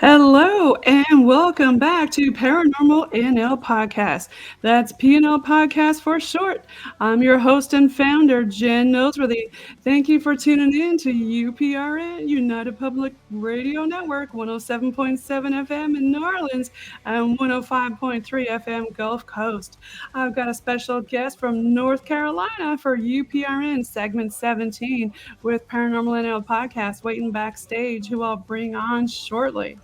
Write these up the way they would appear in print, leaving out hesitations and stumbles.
Hello and welcome back to Paranormal NL Podcast. That's PNL Podcast for short. I'm your host and founder, Jen Noseworthy. Thank you for tuning in to UPRN, United Public Radio Network, 107.7 FM in New Orleans and 105.3 FM Gulf Coast. I've got a special guest from North Carolina for UPRN segment 17 with Paranormal NL Podcast waiting backstage, who I'll bring on shortly.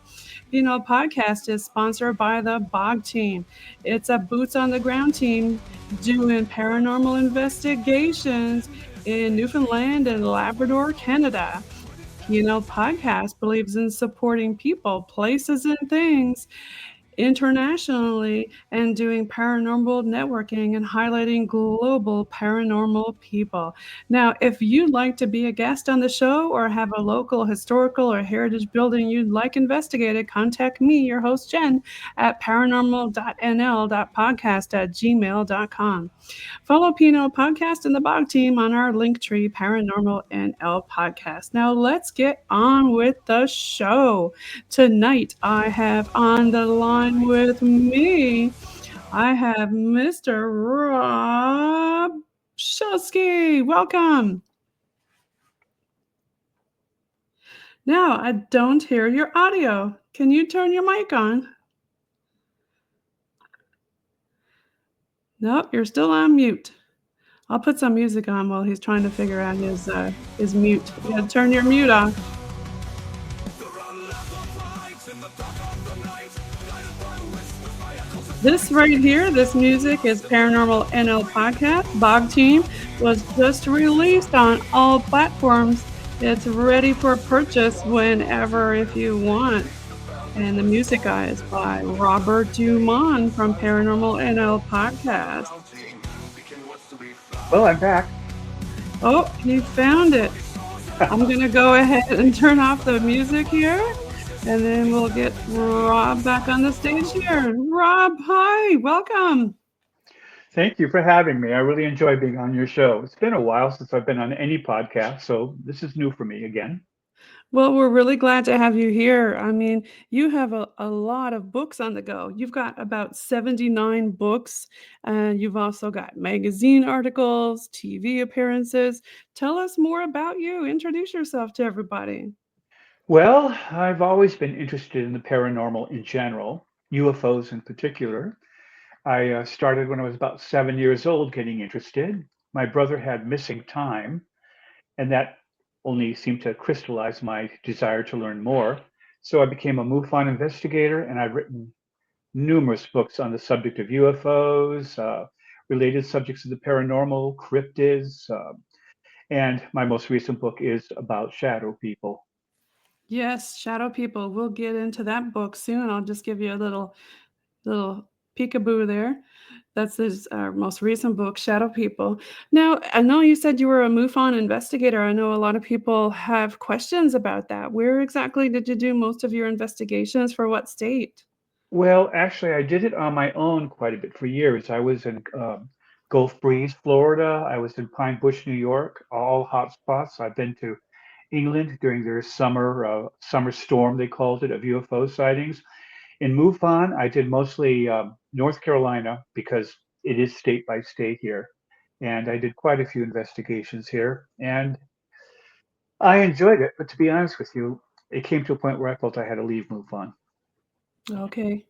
Podcast is sponsored by the BOG team. It's a boots on the ground team doing paranormal investigations in Newfoundland and Labrador, Canada. Podcast believes in supporting people, places, and things internationally and doing paranormal networking and highlighting global paranormal people. Now, if you'd like to be a guest on the show or have a local historical or heritage building you'd like investigated, contact me, your host Jen, at paranormal.nl.podcast@gmail.com. Follow PNL Podcast and the BOG team on our Linktree Paranormal NL Podcast. Now let's get on with the show. Tonight I have on the line with me, I have Mr. Rob Shelsky. Welcome. Now I don't hear your audio. Can you turn your mic on? Nope, you're still on mute. I'll put some music on while he's trying to figure out his mute. You gotta turn your mute off. This right here, this music is Paranormal NL Podcast. BOG team was just released on all platforms. It's ready for purchase whenever if you want. And the music is by Robert Dumont from Paranormal NL Podcast. Well, I'm back. Oh, he found it. I'm going to go ahead and turn off the music here, and then we'll get Rob back on the stage here. Rob, hi, welcome. Thank you for having me. I really enjoy being on your show. It's been a while since I've been on any podcast, so this is new for me again. Well, we're really glad to have you here. I mean, you have a lot of books on the go. You've got about 79 books, and you've also got magazine articles, TV appearances. Tell us more about you. Introduce yourself to everybody. Well, I've always been interested in the paranormal in general, UFOs in particular. I started when I was about 7 years old getting interested. My brother had missing time, and that only seemed to crystallize my desire to learn more. So I became a MUFON investigator, and I've written numerous books on the subject of UFOs, related subjects of the paranormal, cryptids, and my most recent book is about shadow people. Yes, Shadow People. We'll get into that book soon. I'll just give you a little peekaboo there. That's his most recent book, Shadow People. Now, I know you said you were a MUFON investigator. I know a lot of people have questions about that. Where exactly did you do most of your investigations? For what state? Well, actually, I did it on my own quite a bit for years. I was in Gulf Breeze, Florida. I was in Pine Bush, New York, all hot spots. I've been to England during their summer storm, they called it, of UFO sightings. In MUFON, I did mostly North Carolina because it is state by state here. And I did quite a few investigations here. And I enjoyed it. But to be honest with you, it came to a point where I felt I had to leave MUFON. Okay.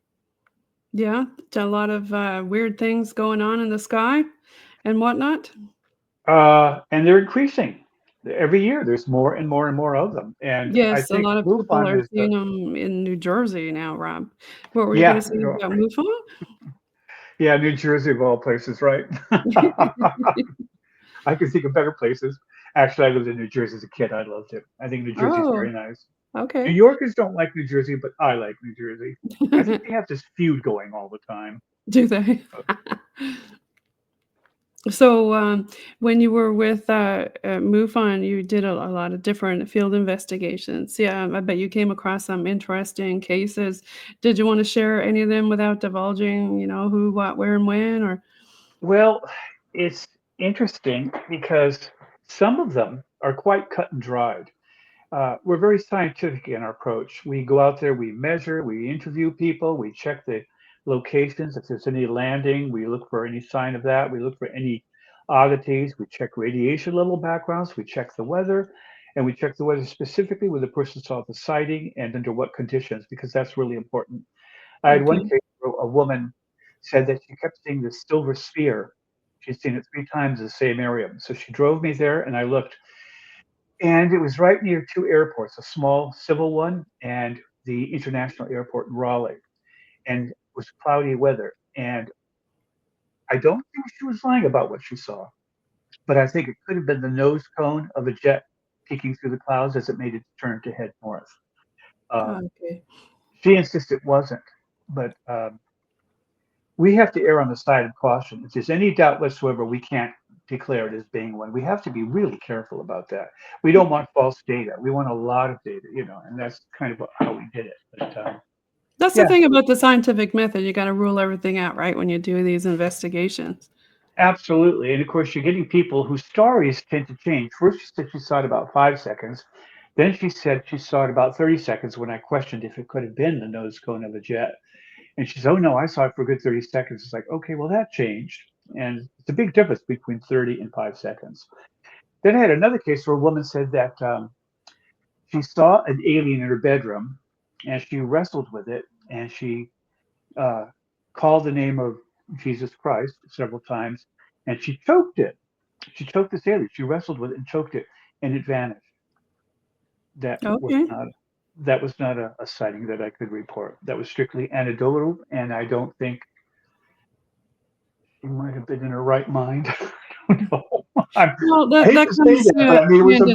Yeah, a lot of weird things going on in the sky and whatnot. And they're increasing. Every year, there's more and more and more of them. And I Yes, a think lot of people MUFON are is seeing them in New Jersey now, Rob. What were you gonna yeah, say about MUFON? yeah, New Jersey of all places, right? I can think of better places. Actually, I lived in New Jersey as a kid. I loved it. I think New Jersey's Oh, very nice. New okay. Yorkers don't like New Jersey, but I like New Jersey. I think they have this feud going all the time. Do they? So, when you were with, MUFON, you did a lot of different field investigations. Yeah, I bet you came across some interesting cases. Did you wanna share any of them without divulging, who, what, where, and when, or Well, it's interesting because some of them are quite cut and dried. we're very scientific in our approach. We go out there, we measure, we interview people, we check the locations. If there's any landing, we look for any sign of that. We look for any oddities. We check radiation level backgrounds. We check the weather, and we check the weather specifically where the person saw the sighting and under what conditions, because that's really important. I had one Okay. case where a woman said that she kept seeing this silver sphere. She'd seen it 3 times in the same area. So she drove me there, and I looked, and it was right near 2 airports, a small civil one and the international airport in Raleigh. And it was cloudy weather. And I don't think she was lying about what she saw, but I think it could have been the nose cone of a jet peeking through the clouds as it made its turn to head north. Uh, Okay. she insists it wasn't, but we have to err on the side of caution. If there's any doubt whatsoever, we can't declare it as being one. We have to be really careful about that. We don't want false data. We want a lot of data, and that's kind of how we did it. But That's the yeah, thing about the scientific method, you gotta rule everything out, right, when you do these investigations. absolutely. And of course, you're getting people whose stories tend to change. First, she said she saw it about 5 seconds. Then she said she saw it about 30 seconds when I questioned if it could have been the nose cone of a jet. And she said, "Oh, no, I saw it for a good 30 seconds." It's like, okay, well, that changed. And it's a big difference between 30 and 5 seconds. Then I had another case where a woman said that she saw an alien in her bedroom and she wrestled with it and she uh, called the name of Jesus Christ several times and she choked it. She choked this alien. She wrestled with it and choked it and it vanished. That was Okay. not that was not a sighting that I could report. That was strictly anecdotal, and I don't think she might have been in her right mind. I don't know. Well, I that hate that to say comes, that, but I mean, hand in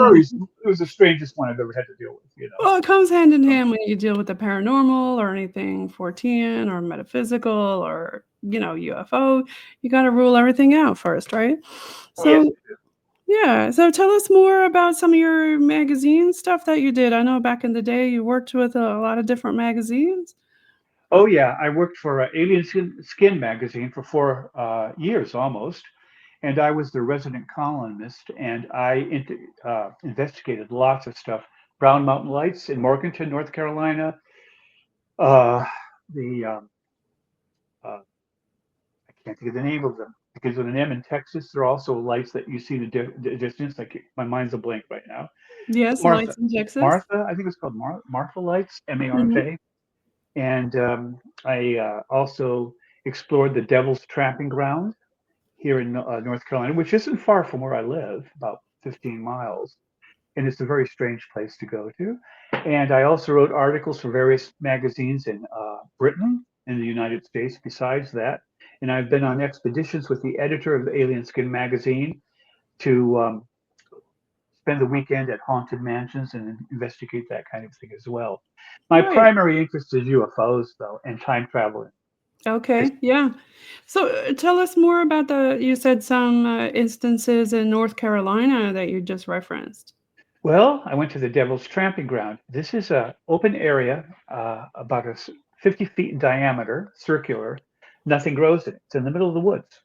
it was the strangest one I've ever had to deal with. well, it comes hand in So, hand when you deal with the paranormal or anything Fortean or metaphysical or, UFO. You gotta rule everything out first, right? oh yes, So yeah, so tell us more about some of your magazine stuff that you did. I know back in the day you worked with a lot of different magazines. oh yeah, I worked for Alien Skin magazine for 4 years almost, and I was the resident columnist, and I investigated lots of stuff. Brown Mountain Lights in Morganton, North Carolina. Uh, the I can't think of the name of them because with an M in Texas, there are also lights that you see the distance. Like my mind's a blank right now. Yes, Martha, Lights in Texas. Martha, I think it's called Martha Lights, Mhm. Marj. And I also explored the Devil's Tramping Ground here in North Carolina, which isn't far from where I live, about 15 miles. And it's a very strange place to go to. And I also wrote articles for various magazines in Britain, in the United States, besides that. And I've been on expeditions with the editor of Alien Skin magazine to spend the weekend at haunted mansions and investigate that kind of thing as well. My Right. primary interest is UFOs, though, and time traveling. Okay. Yeah. So tell us more about you said some instances in North Carolina that you just referenced. Well, I went to the Devil's Tramping Ground. This is a open area, about 50 feet in diameter, circular. Nothing grows in it. It's in the middle of the woods.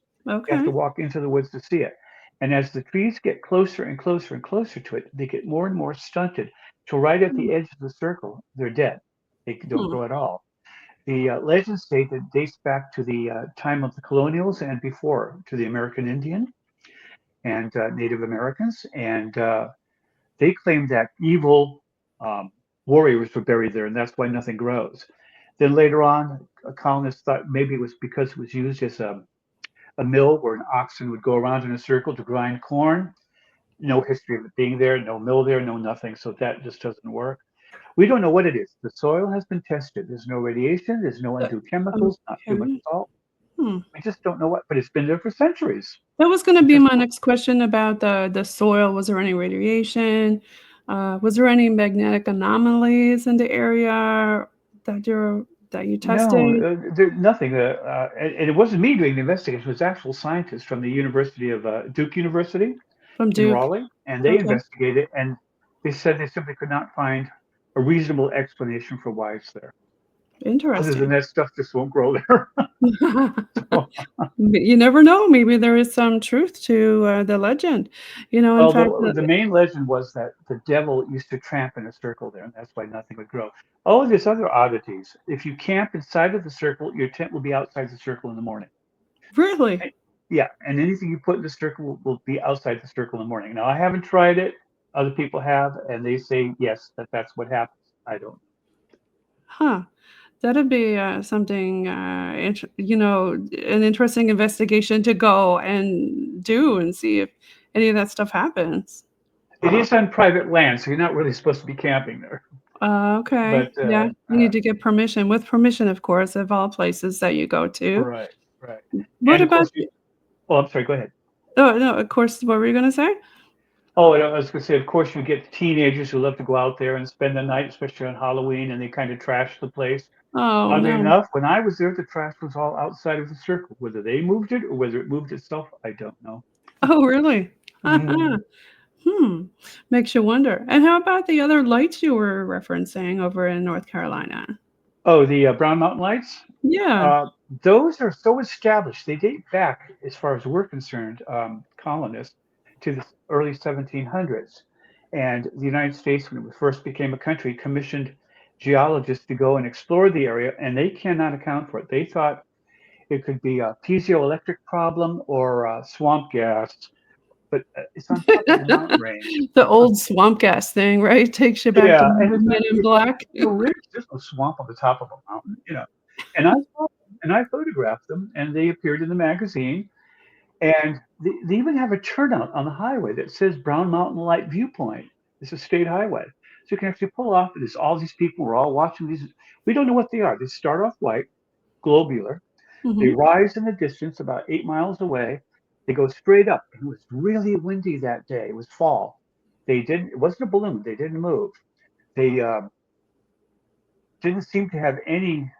You have to Okay. walk into the woods to see it. And as the trees get closer and closer and closer to it, they get more and more stunted. So right at Hmm. the edge of the circle, they're dead. They don't Hmm. grow at all. The legends say that it dates back to the time of the colonials and before, to the American Indian and Native Americans. And they claim that evil um, warriors were buried there, and that's why nothing grows. Then later on, colonists thought maybe it was because it was used as a mill where an oxen would go around in a circle to grind corn. No history of it being there, no mill there, no nothing. So that just doesn't work. We don't know what it is. The soil has been tested. There's no radiation. There's no undue chemicals. Not too much Okay. salt. Hmm. We just don't know what. But it's been there for centuries. That was gonna We be just my next question about the soil. Was there any radiation? Was there any magnetic anomalies in the area that you no, tested nothing. And it wasn't me doing the investigation. It was actual scientists from the University of Duke University from in Duke? Raleigh, and they Okay, investigated, and they said they simply could not find a reasonable explanation for why it's there. Other than interesting. that stuff just won't grow there. So, You never know. Maybe there is some truth to the legend. In well, fact, the main legend was that the devil used to tramp in a circle there, and that's why nothing would grow. Oh, there's other oddities. If you camp inside of the circle, your tent will be outside the circle in the morning. really. Eh, Yeah, and anything you put in the circle will be outside the circle in the morning. Now, I haven't tried it. Other people have, and they say yes, that's what happens. I don't. Huh. That'd be something, an interesting investigation to go and do and see if any of that stuff happens. It is on private land, so you're not really supposed to be camping there. Okay. But Yeah. You need to get permission, with permission, of course, of all places that you go to. right, right. What And of about course, oh, I'm sorry. Go ahead. oh, no, of course, what were you gonna say? Oh, and I was going to say, of course, you get teenagers who love to go out there and spend the night, especially on Halloween, and they kind of trash the place. Oh, Oddly no. enough, when I was there, the trash was all outside of the circle. Whether they moved it or whether it moved itself, I don't know. Oh, really? Mhm. Hmm. Makes you wonder. And how about the other lights you were referencing over in North Carolina? Oh, the Brown Mountain Lights. Yeah. Uh, those are so established. They date back, as far as we're concerned, colonists, to the early 1700s. And the United States, when it first became a country, commissioned geologists to go and explore the area, and they cannot account for it. They thought it could be a piezoelectric problem or swamp gas, but it's on top of a mountain range. The old swamp gas thing, right? Takes you back to Yeah, and it's Men not, in Black. it's a ridge. There's no swamp on the top of a mountain. And I saw them, and I photographed them, and they appeared in the magazine. And they even have a turnout on the highway that says Brown Mountain Light Viewpoint. It's a state highway. So you can actually pull off. There's all these people. We're all watching these. We don't know what they are. They start off white, globular. They Mhm. rise in the distance about 8 miles away. They go straight up. It was really windy that day. It was fall. It wasn't a balloon. They didn't move. They didn't seem to have any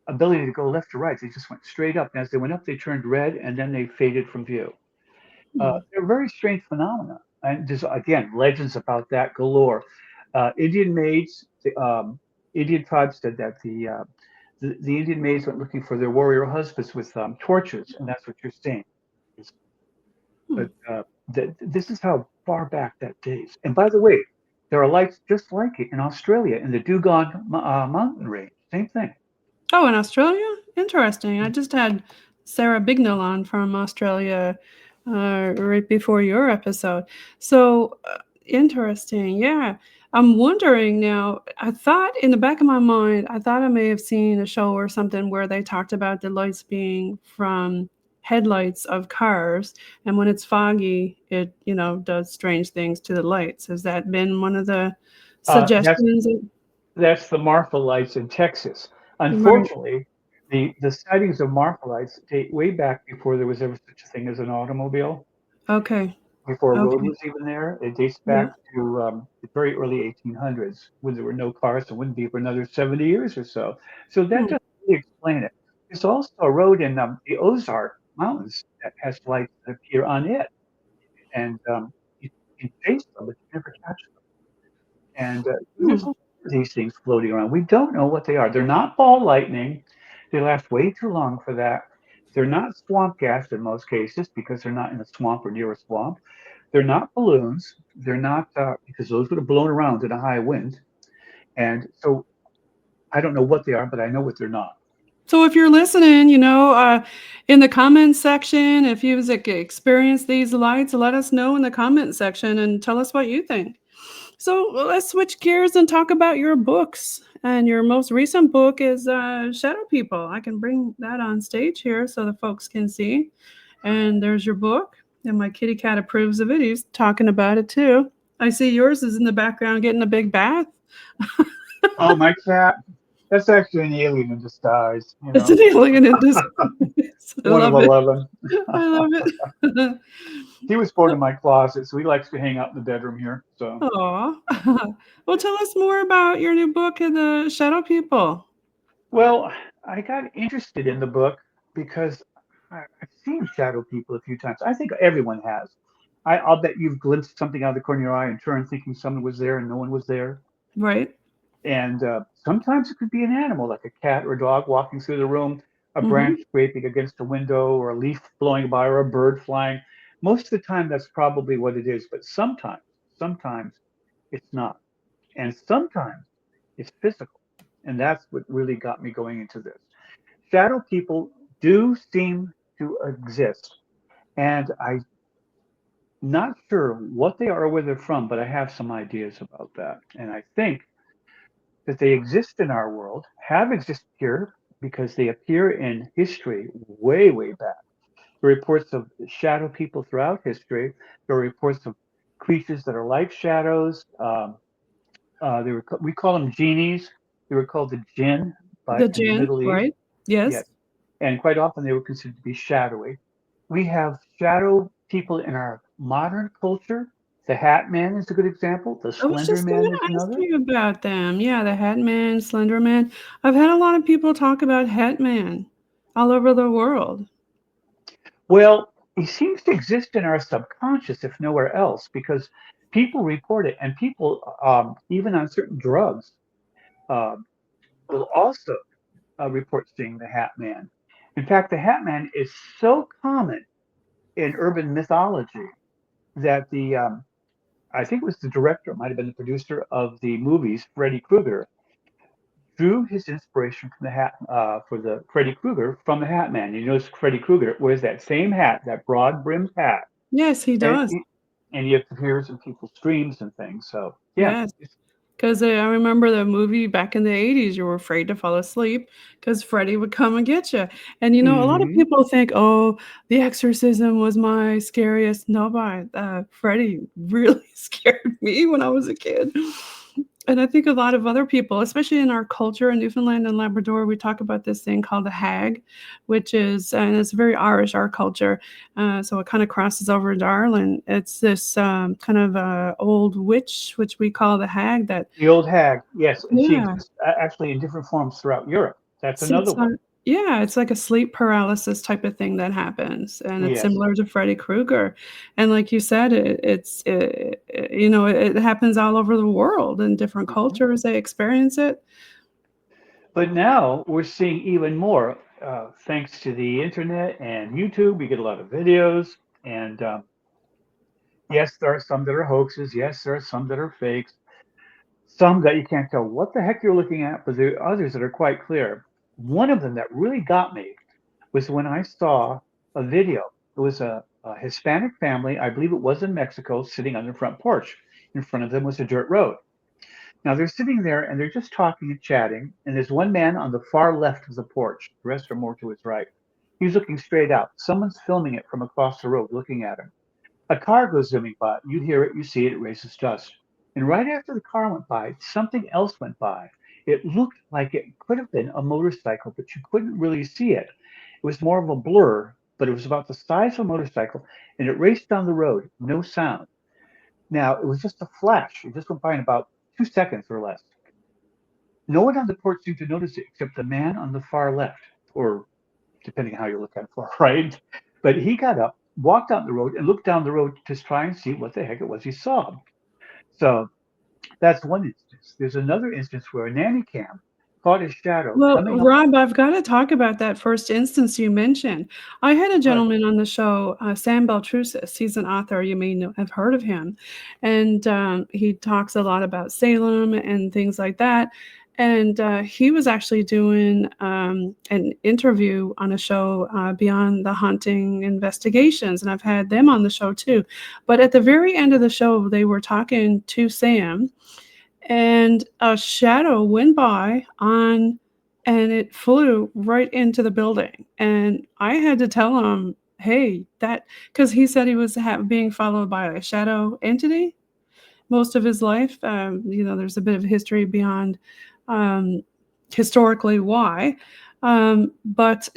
ability to go left or right. They just went straight up. And as they went up, they turned red and then they faded from view. Hmm. They're very strange phenomena. And just again, legends about that galore. Indian maids, Indian tribes said that the Indian maids went looking for their warrior husbands with torches, and that's what you're seeing. Hmm. But this is how far back that dates. And by the way, there are lights just like it in Australia in the Dugong mountain range. Same thing. Oh, in Australia? Interesting. I just had Sarah Bignell on from Australia right before your episode. So interesting. Yeah. I'm wondering now, I thought in the back of my mind, I thought I may have seen a show or something where they talked about the lights being from headlights of cars. And when it's foggy, it, does strange things to the lights. Has that been one of the Uh, that's suggestions? that's the Marfa lights in Texas. Right. Unfortunately, the sightings of Marfa lights date way back before there was ever such a thing as an automobile. Okay. Before a road Okay. was even there, it dates Yeah. back to the very early 1800s when there were no cars and wouldn't be for another 70 years or so. So that Hmm. doesn't really explain it. There's also a road in the Ozark Mountains that has lights that appear on it, and you can chase them, but you never catch them. And there's Hmm. a lot of these things floating around. We don't know what they are. They're not ball lightning. They last way too long for that. They're not swamp gas in most cases because they're not in a swamp or near a swamp. They're not balloons. They're not because those would have blown around in a high wind. And so I don't know what they are, but I know what they're not. So if you're listening, in the comments section, if you've experienced these lights, let us know in the comment section and tell us what you think. So let's switch gears and talk about your books. And your most recent book is Shadow People. I can bring that on stage here so the folks can see. And there's your book. And my kitty cat approves of it. He's talking about it too. I see yours is in the background getting a big bath. Oh, my cat. That's actually an alien in disguise, It's an alien in disguise. I one of love it. 11. I love it. He was born in my closet, so he likes to hang out in the bedroom here. So, Aw. Well, tell us more about your new book, The Shadow People. well, I got interested in the book because I've seen shadow people a few times. I think everyone has. I'll bet you've glimpsed something out of the corner of your eye and turned thinking someone was there and no one was there. Right? And sometimes it could be an animal, like a cat or a dog walking through the room. a branch Mhm. scraping against a window or a leaf blowing by or a bird flying. Most of the time, that's probably what it is. But sometimes it's not. And sometimes it's physical. And that's what really got me going into this. Shadow people do seem to exist. And I'm not sure what they are or where they're from, but I have some ideas about that. And I think that they exist in our world, have existed here because they appear in history way, way back. There are reports of shadow people throughout history. There are reports of creatures that are like shadows. We call them genies. They were called the jinn The in the gin, Middle East. right? Yes. Yes, and quite often they were considered to be shadowy. We have shadow people in our modern culture. The Hat Man is a good example. The I was Slender just Man gonna is ask another. you about them. Yeah, the Hat Man, Slender Man. I've had a lot of people talk about Hat Man all over the world. Well, he seems to exist in our subconscious, if nowhere else, because people report it, and people, even on certain drugs, um, will also report seeing the Hat Man. In fact, the Hat Man is so common in urban mythology that I think it was the director, it might have been the producer of the movies, Freddy Krueger, drew his inspiration from the hat for the Freddy Krueger from the Hat Man. You notice Freddy Krueger wears that same hat, that broad brimmed hat, Yes, he and does. and you hear some people's screams and things. So yeah, Yes. 'Cause, I remember the movie back in the '80s, you were afraid to fall asleep because Freddy would come and get you. And, a lot of hmm people think, "Oh, The Exorcism was my scariest." No, but, Freddy really scared me when I was a kid. And I think a lot of other people, especially in our culture in Newfoundland and Labrador, we talk about this thing called a hag, which is and it's very Irish, our culture, so it kinda crosses over into Ireland. It's this, kind of, old witch, which we call the hag that the old hag, yes, and she yeah, exists actually in different forms throughout Europe. That's another sits one. on yeah, it's like a sleep paralysis type of thing that happens, and it's Yes. similar to Freddy Krueger, and like you said, it happens all over the world in different hmm cultures, they experience it. But now we're seeing even more thanks to the internet and YouTube. We get a lot of videos, and yes, there are some that are hoaxes. Yes, there are some that are fakes. Some that you can't tell what the heck you're looking at, but there are others that are quite clear. One of them that really got me was when I saw a video. It was a Hispanic family, I believe it was in Mexico, sitting on their front porch. In front of them was a dirt road. Now they're sitting there and they're just talking and chatting, and there's one man on the far left of the porch. The rest are more to his right. He's looking straight out. Someone's filming it from across the road, looking at him. A car goes zooming by. You hear it, you see it, it raises dust. And right after the car went by, something else went by. It looked like it could have been a motorcycle, but you couldn't really see it. It was more of a blur, but it was about the size of a motorcycle, and it raced down the road, no sound. Now, it was just a flash. It just went by in about 2 seconds or less. No one on the porch seemed to notice it except the man on the far left, or depending on how you look at it, far right. But he got up, walked down the road, and looked down the road to try and see what the heck it was he saw. So that's one instance. There's another instance where a nanny cam caught his shadow Well, coming up. Rob, I've gotta talk about that first instance you mentioned. I had a Right. gentleman on the show, Sam Baltrusis. He's an author, you may know have heard of him, and, he talks a lot about Salem and things like that, and, he was actually doing, an interview on a show, Beyond the Haunting Investigations, and I've had them on the show too, but at the very end of the show, they were talking to Sam, and a shadow went by on and it flew right into the building, and I had to tell him, "Hey, that," because he said he was being followed by a shadow entity most of his life. There's a bit of history beyond, um, historically why, but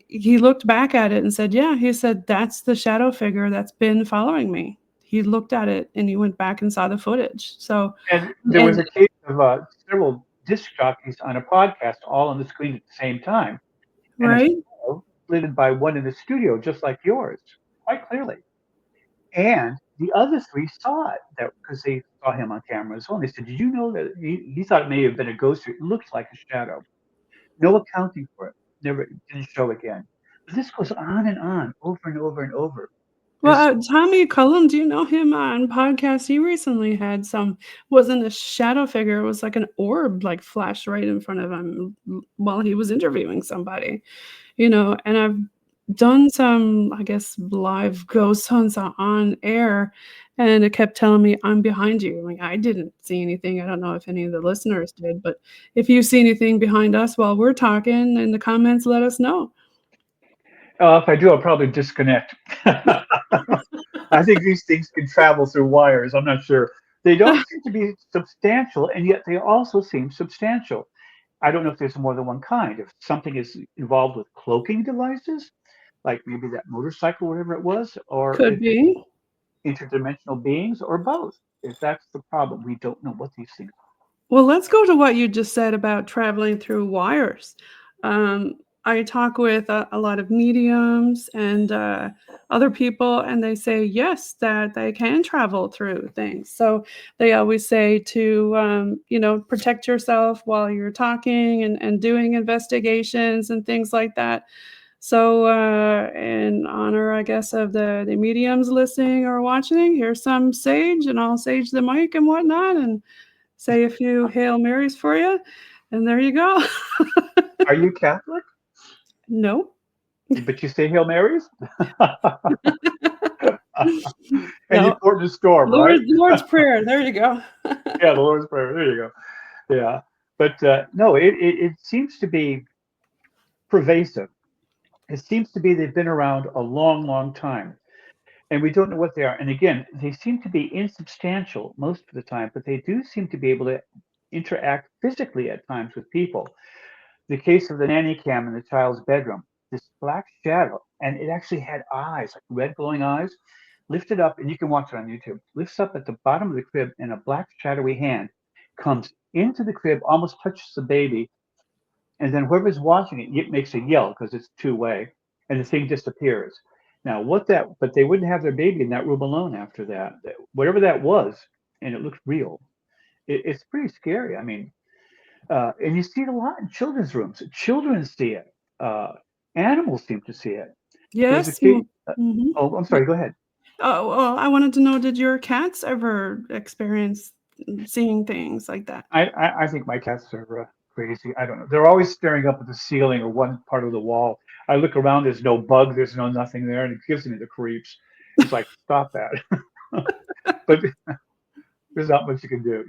he looked back at it and said, "Yeah," he said, "That's the shadow figure that's been following me." He looked at it and he went back and saw the footage. So, And there was and a case of several disc jockeys on a podcast all on the screen at the same time, and a right? shadow flitted by one in the studio just like yours, quite clearly. And the other three saw it that because they saw him on camera as well. And they said, "Did you know that he thought it may have been a ghost? It looks like a shadow." No accounting for it. never didn't show again. But this goes on and on, over and over and over. Well, There's Tommy Cullen, do you know him on podcast? He recently had some, wasn't a shadow figure, it was like an orb like flashed right in front of him while he was interviewing somebody, and I've done some, I guess, live ghost hunts on air, and it kept telling me, I'm behind you. Like, I didn't see anything. I don't know if any of the listeners did, but if you see anything behind us while we're talking in the comments, let us know. if I do, I'll probably disconnect. I think these things can travel through wires. I'm not sure. They don't seem to be substantial, and yet they also seem substantial. I don't know if there's more than one kind. If something is involved with cloaking devices, like maybe that motorcycle, whatever it was, or Could if it's be. interdimensional beings, or both. If that's the problem, we don't know what these things Well, let's go to what you just said about traveling through wires. Um, I talk with a lot of mediums and other people, and they say yes, that they can travel through things. So they always say to, protect yourself while you're talking and doing investigations and things like that. So, in honor, I guess, of the mediums listening or watching, here's some sage, and I'll sage the mic and whatnot, and say a few Hail Marys for you, and there you go. are. Are you Catholic? Nope. But you say Hail Marys? And you No. port in a storm, right? Lord's Prayer. There you go. Yeah, the Lord's Prayer. There you go. Yeah. But no, it seems to be pervasive. It seems to be they've been around a long, long time, and we don't know what they are. And again, they seem to be insubstantial most of the time, but they do seem to be able to interact physically at times with people. The case of the nanny cam in the child's bedroom, this black shadow, and it actually had eyes, like red glowing eyes, lifted up, and you can watch it on YouTube, lifts up at the bottom of the crib, and a black shadowy hand comes into the crib, almost touches the baby, and then whoever's watching it, it makes a yell because it's two-way, and the thing disappears. Now, but they wouldn't have their baby in that room alone after that. Whatever that was, and it looked real. It's pretty scary. I mean, and you see it a lot in children's rooms. Children see it. Uh, Animals seem to see it. There was a Yes. case. Mm-hmm. Oh, I'm sorry. Go ahead. Oh, well, I wanted to know, did your cats ever experience seeing things like that? I think my cats are crazy. I don't know. They're always staring up at the ceiling or one part of the wall. I look around. There's no bug. There's no nothing there, and it gives me the creeps. It's like, stop that. But there's not much you can do.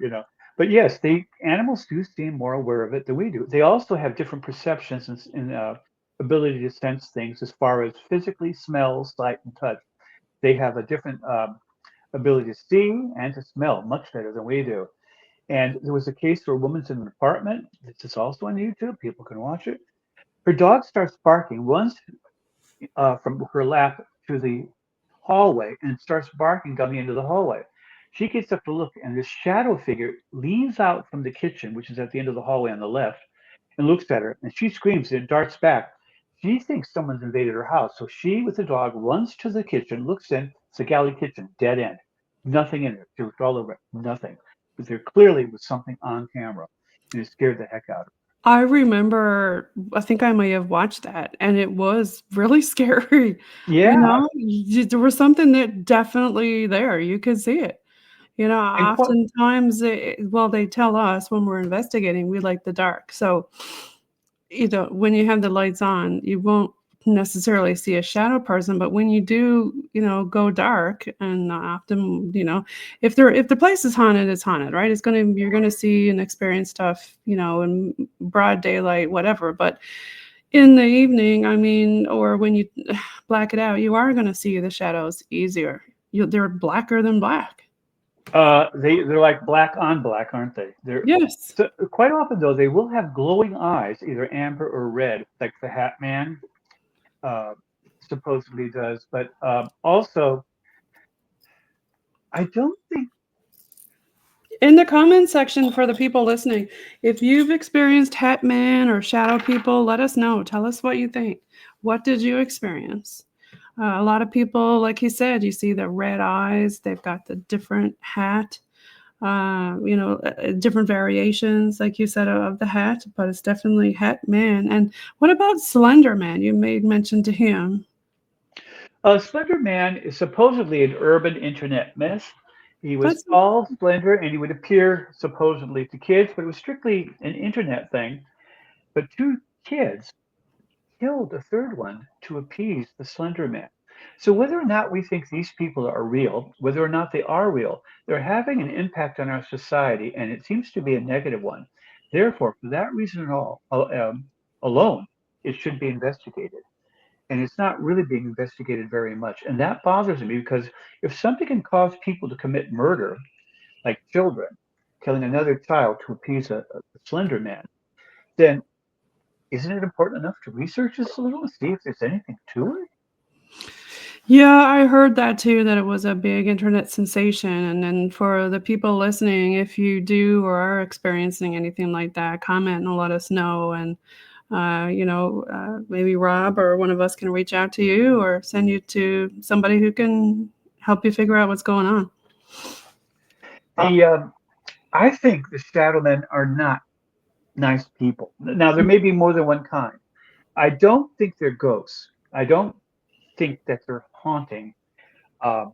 But yes, the animals do seem more aware of it than we do. They also have different perceptions and ability to sense things as far as physically smell, sight, and touch. They have a different ability to see and to smell much better than we do. And there was a case where a woman's in an apartment. This is also on YouTube. People can watch it. Her dog starts barking, runs from her lap to the hallway, and starts barking down the end of the hallway. She gets up to look, and this shadow figure leans out from the kitchen, which is at the end of the hallway on the left, and looks at her, and she screams and it darts back. She thinks someone's invaded her house, so she, with the dog, runs to the kitchen, looks in. It's a galley kitchen, dead end, nothing in it. She looked all over it, nothing. But there clearly was something on camera, and it scared the heck out of her. I remember, I think I may have watched that, and it was really scary. Yeah, There was something that definitely there. You could see it. and quite Oftentimes, well, they tell us when we're investigating, we like the dark. So, when you have the lights on, you won't necessarily see a shadow person, but when you do, go dark, and often, if the place is haunted, it's haunted, right? You're gonna see and experience stuff, in broad daylight, whatever. But in the evening, I mean, or when you black it out, you are gonna see the shadows easier. They're blacker than black. they're like black on black, aren't they? They're Yes. so quite often though they will have glowing eyes, either amber or red, like the Hat Man uh, supposedly does. But also, I don't think In the comment section for the people listening, if you've experienced Hat Man or shadow people, let us know. Tell us what you think. What did you experience? A lot of people, like he said, you see the red eyes. They've got the different hat. different variations, like you said, of the hat, but it's definitely Hat Man. And what about Slender Man? You made mention to him. Slender Man is supposedly an urban internet myth. He was That's tall, slender, and he would appear supposedly to kids, but it was strictly an internet thing. But two kids killed a third one to appease the Slender Man. So whether or not we think these people are real, whether or not they are real, they're having an impact on our society, and it seems to be a negative one. Therefore, for that reason at all, alone, it should be investigated. And it's not really being investigated very much. And that bothers me because if something can cause people to commit murder, like children, killing another child to appease a slender man, then isn't it important enough to research this a little and see if there's anything to it? Yeah, I heard that too, that it was a big internet sensation. And then for the people listening, if you do or are experiencing anything like that, comment and let us know. And, maybe Rob or one of us can reach out to you or send you to somebody who can help you figure out what's going on. The I think the shadow men are not nice people. Now there may be more than one kind. I don't think they're ghosts. I don't think that they're haunting. Um,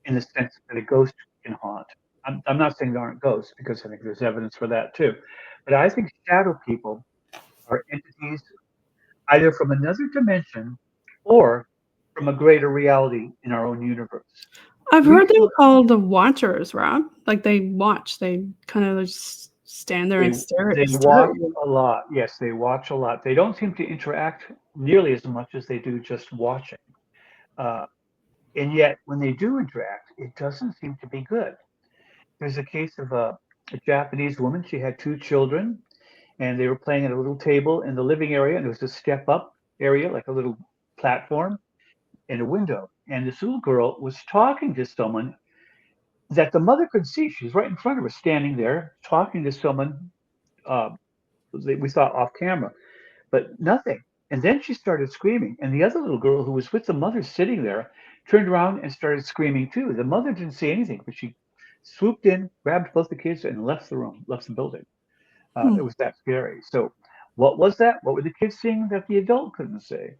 in the sense that a ghost can haunt. I'm not saying there aren't ghosts because I think there's evidence for that too. But I think shadow people are entities either from another dimension or from a greater reality in our own universe. I've We heard them feel called the Watchers, Rob. Like they watch, they kind of just stand there and they they stare at watch you. a lot. Yes, they watch a lot. They don't seem to interact nearly as much as they do just watching. Uh, and yet, when they do interact, it doesn't seem to be good. There's a case of a Japanese woman. She had two children, and they were playing at a little table in the living area, and there was a step up area, like a little platform and a window. And this little girl was talking to someone that the mother could see. She was right in front of her, standing there, talking to someone uh, we saw off camera, but nothing. And then she started screaming. And the other little girl who was with the mother sitting there turned around and started screaming too. The mother didn't see anything, but she swooped in, grabbed both the kids, and left the room, left the building. Hmm. It was that scary. So, what was that? What were the kids seeing that the adult couldn't see?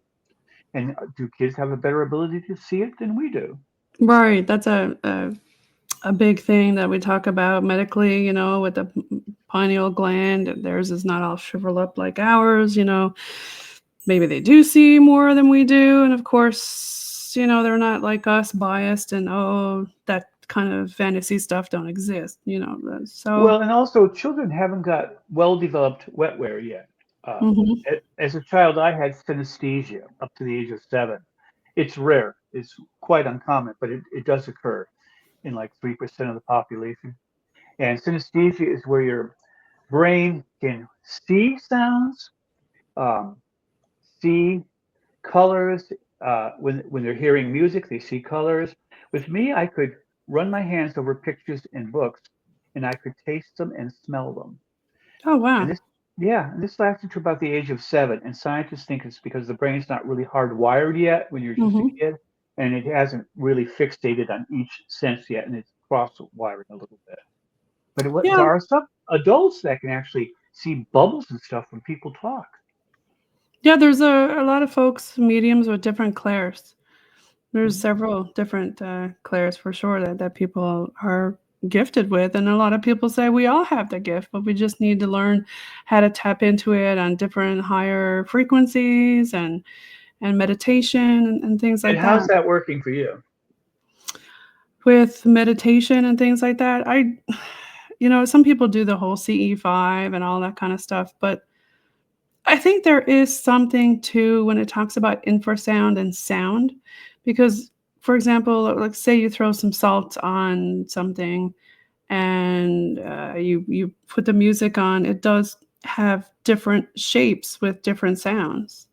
And do kids have a better ability to see it than we do? Right. That's a big thing that we talk about medically, with the pineal gland. Theirs is not all shriveled up like ours. Maybe they do see more than we do. And of course, they're not like us biased and, oh, that kind of fantasy stuff don't exist. So, Well, and also children haven't got well-developed wetware yet. Uh, mhm. as a child, I had synesthesia up to the age of 7. It's rare. It's quite uncommon, but it does occur in like 3% of the population. And synesthesia is where your brain can see sounds, um, see colors. When they're hearing music, they see colors. With me, I could run my hands over pictures in books, and I could taste them and smell them. Oh, And wow. this, yeah, and this lasted to about the age of 7. And scientists think it's because the brain's not really hardwired yet when you're just a Hmm. kid, and it hasn't really fixated on each sense yet, and it's cross-wiring a little bit. But there Yeah. are some adults that can actually see bubbles and stuff when people talk. Yeah. There's a lot of folks, mediums with different clairs. There's Mhm. several different clairs for sure that people are gifted with, and a lot of people say we all have the gift, but we just need to learn how to tap into it on different higher frequencies and meditation and things And like that. how's that working for you? With meditation and things like that, some people do the whole CE5 and all that kind of stuff, but I think there is something to when it talks about infrasound and sound, because, for example, like say you throw some salt on something and you put the music on, it does have different shapes with different sounds,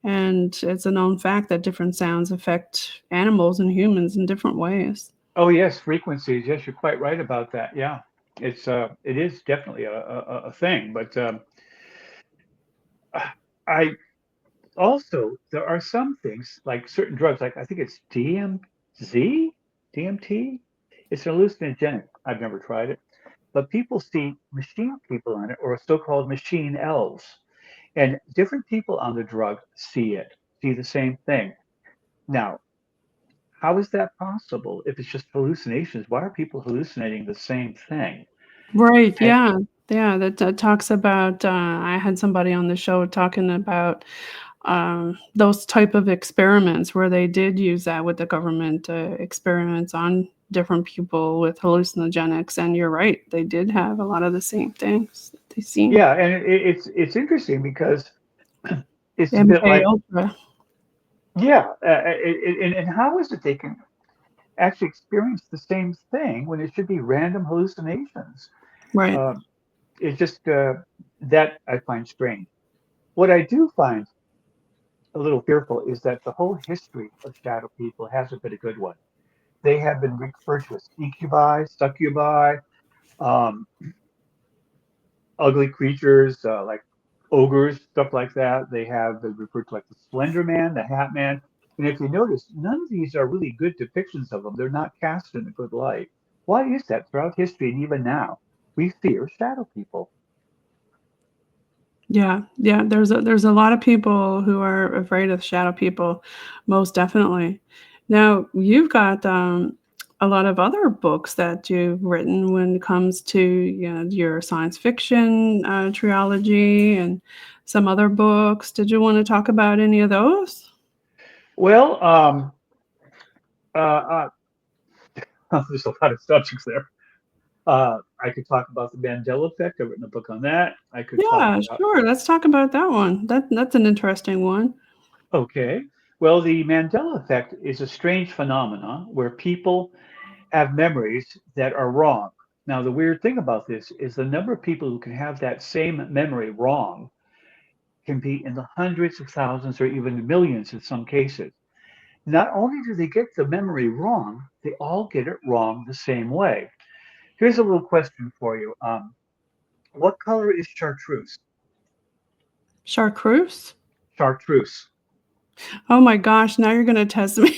and it's a known fact that different sounds affect animals and humans in different ways. Oh yes, frequencies. Yes, you're quite right about that. Yeah, it is definitely a thing. But I also there are some things like certain drugs, like I think it's DMZ, DMT. It's an hallucinogenic. I've never tried it. But people see machine people on it or so-called machine elves. And different people on the drug see it, see the same thing. Now, how is that possible if it's just hallucinations? Why are people hallucinating the same thing? Right, And yeah. Yeah, that talks about, I had somebody on the show talking about, those type of experiments where they did use that with the government, experiments on different people with hallucinogenics, and you're right, they did have a lot of the same things that they seen. yeah, and it's interesting because it's a bit MK like, Ultra. yeah, and how is it they can actually experience the same thing when it should be random hallucinations? Right. Um, it's just that I find strange. What I do find a little fearful is that the whole history of shadow people hasn't been a good one. They have been referred to as incubi, succubi, um, ugly creatures like ogres, stuff like that. They have been referred to like the Slender Man, the Hat Man. And if you notice, none of these are really good depictions of them. They're not cast in a good light. Why is that? Throughout history and even now, we fear shadow people. Yeah, yeah, there's a lot of people who are afraid of shadow people, most definitely. Now, you've got, a lot of other books that you've written when it comes to, your science fiction, trilogy and some other books. Did you wanna talk about any of those? Well, uh, there's a lot of subjects there. I could talk about the Mandela effect. I've written a book on that. I could talk Yeah, about, sure, let's talk about that one. That's an interesting one. okay. Well, the Mandela effect is a strange phenomenon where people have memories that are wrong. Now, the weird thing about this is the number of people who can have that same memory wrong can be in the hundreds of thousands or even millions in some cases. Not only do they get the memory wrong, they all get it wrong the same way. Here's a little question for you. What color is chartreuse? Chartreuse? Chartreuse. Oh my gosh, now you're gonna test me.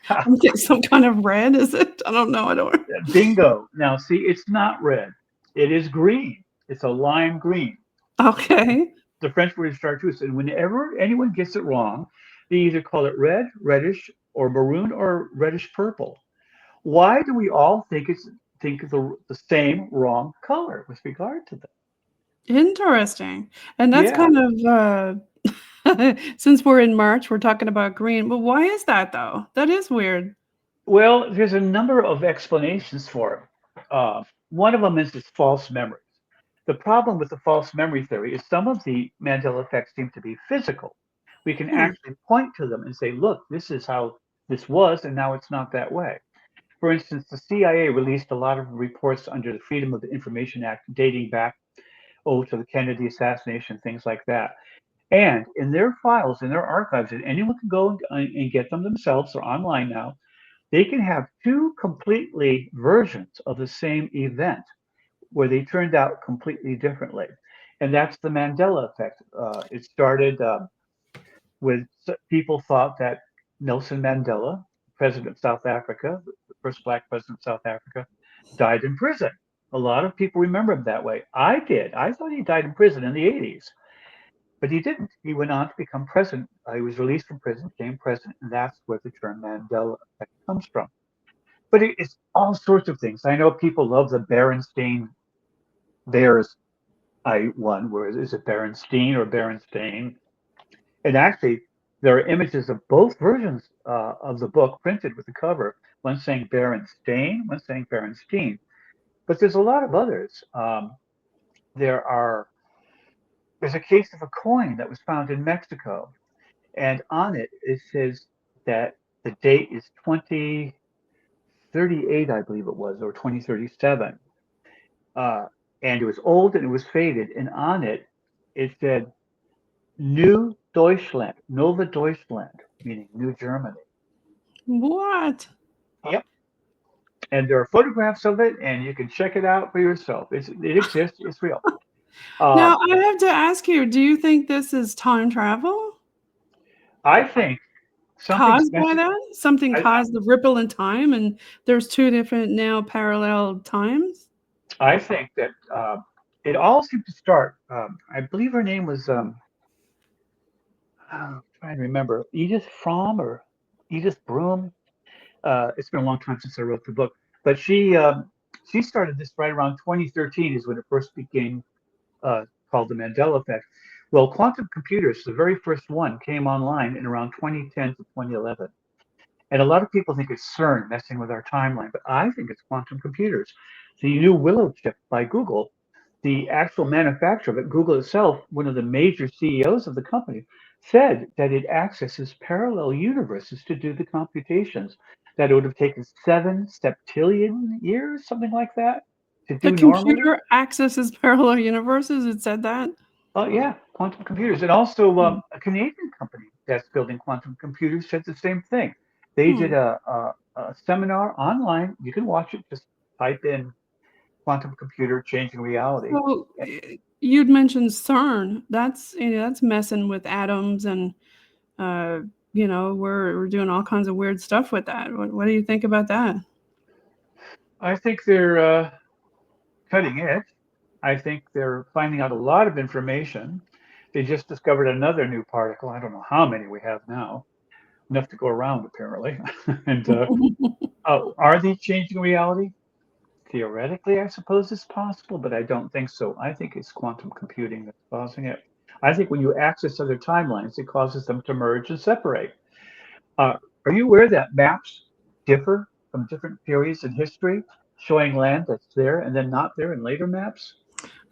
I'm getting some kind of red, is it? I don't know, I don't. Bingo. Now, see, it's not red. It is green. It's a lime green. Okay. The French word is chartreuse. And whenever anyone gets it wrong, they either call it red, reddish, or maroon, or reddish purple. Why do we all think of the same wrong color with regard to them? Interesting. And that's Yeah. kind of, since we're in March, we're talking about green, but why is that though? That is weird. Well, there's a number of explanations for it. One of them is this false memories. The problem with the false memory theory is some of the Mandela effects seem to be physical. We can Hmm. actually point to them and say, look, this is how this was, and now it's not that way. For instance, the CIA released a lot of reports under the Freedom of Information Act dating back, to the Kennedy assassination, things like that. And in their files, in their archives, and anyone can go and get them themselves, they're online now, they can have two completely versions of the same event where they turned out completely differently. And that's the Mandela effect. It started with people thought that Nelson Mandela, president of South Africa, the first black president of South Africa, died in prison. A lot of people remember him that way. I did. I thought he died in prison in the 80s, but he didn't. He went on to become president. He was released from prison, became president, and that's where the term Mandela effect comes from. But it's all sorts of things. I know people love the Berenstain Bears I one, where is it Berenstein or Berenstain? And actually, there are images of both versions of the book printed with the cover. One saying Berenstain, one saying Berenstein. But there's a lot of others. There are there's a case of a coin that was found in Mexico, and on it it says that the date is 2038, I believe it was, or 2037. Uh, and it was old and it was faded, and on it it said New Deutschland, Nova Deutschland, meaning New Germany. What? Yep. And there are photographs of it, and you can check it out for yourself. It exists. It's real. Uh, Now, I have to ask you, do you think this is time travel? I think Something's caused by messing. that? Something I, caused the ripple in time, and there's two different now parallel times? I think that it all seemed to start. I believe her name was. I'm trying to remember Edith Fromm or Edith Broom. It's been a long time since I wrote the book, but she started this right around 2013 is when it first became uh, called the Mandela effect. Well, quantum computers, the very first one, came online in around 2010 to 2011. And a lot of people think it's CERN messing with our timeline, but I think it's quantum computers. The new Willow chip by Google, the actual manufacturer of it, Google itself, one of the major CEOs of the company, said that it accesses parallel universes to do the computations, that it would have taken 7 septillion years, something like that, to The do normally. computer accesses parallel universes, it said that? Oh, yeah, quantum computers. And also Hmm. a Canadian company that's building quantum computers said the same thing. They did Hmm. a seminar online. You can watch it. Just type in quantum computer changing reality. So, you'd mentioned CERN. That's messing with atoms and, uh, we're doing all kinds of weird stuff with that. What do you think about that? I think they're cutting edge. I think they're finding out a lot of information. They just discovered another new particle. I don't know how many we have now, enough to go around apparently. And are they changing reality? Theoretically, I suppose it's possible, but I don't think so. I think it's quantum computing that's causing it. I think when you access other timelines, it causes them to merge and separate. Uh, are you aware that maps differ from different periods in history, showing land that's there and then not there in later maps?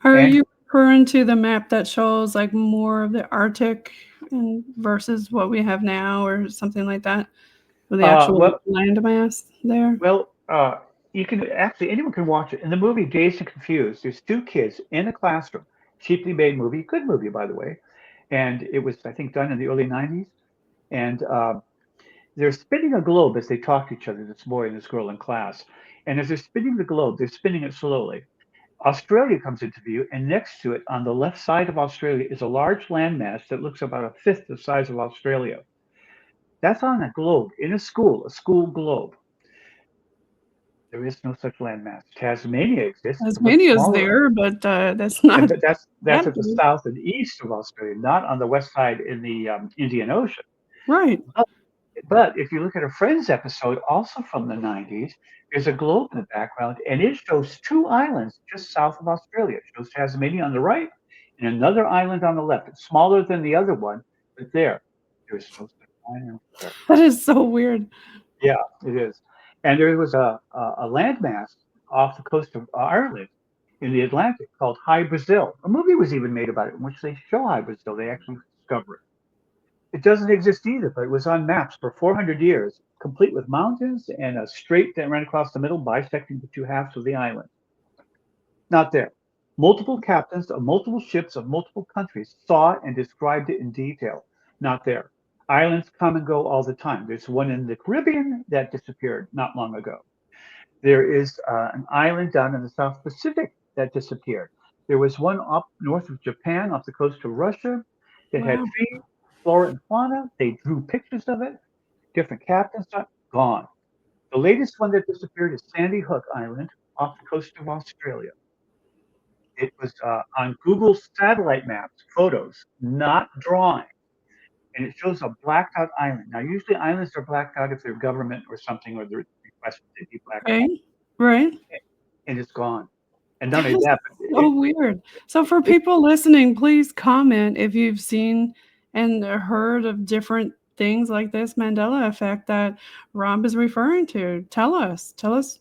Are And you referring to the map that shows like more of the Arctic and versus what we have now or something like that? With the uh, actual well, landmass there? well, you can actually anyone can watch it. In the movie Dazed and Confused, there's two kids in a classroom, cheaply made movie, good movie by the way, and it was I think done in the early '90s. And they're spinning a globe as they talk to each other, this boy and this girl in class. And as they're spinning the globe, they're spinning it slowly. Australia comes into view, and next to it, on the left side of Australia, is a large landmass that looks about a fifth the size of Australia. That's on a globe in a school globe. There is no such landmass. Tasmania exists. It's a much Tasmania's smaller, there, but that's not and that's that at the big. south and east of Australia, not on the west side in the Indian Ocean. Right. But if you look at a Friends episode, also from the 90s, there's a globe in the background, and it shows two islands just south of Australia. It shows Tasmania on the right and another island on the left. It's smaller than the other one, but there's no such island there. That is so weird. Yeah, it is. And there was a landmass off the coast of Ireland in the Atlantic called High Brazil. A movie was even made about it in which they show High Brazil. They actually discover it. It doesn't exist either, but it was on maps for 400 years, complete with mountains and a strait that ran across the middle, bisecting the two halves of the island. Not there. Multiple captains of multiple ships of multiple countries saw it and described it in detail. Not there. Islands come and go all the time. There's one in the Caribbean that disappeared not long ago. There is an island down in the South Pacific that disappeared. There was one up north of Japan, off the coast of Russia, that had Wow. trees, flora and fauna. They drew pictures of it. Different captains, gone. The latest one that disappeared is Sandy Hook Island off the coast of Australia. It was on Google satellite maps, photos, not drawing, and it shows a blacked out island. Now, usually islands are blacked out if they're government or something, or they're requested to be blacked out, Right. Right. and it's gone. And not That only is that, but so weird. So for it people listening, please comment if you've seen and heard of different things like this Mandela effect that Rob is referring to. Tell us. Tell us,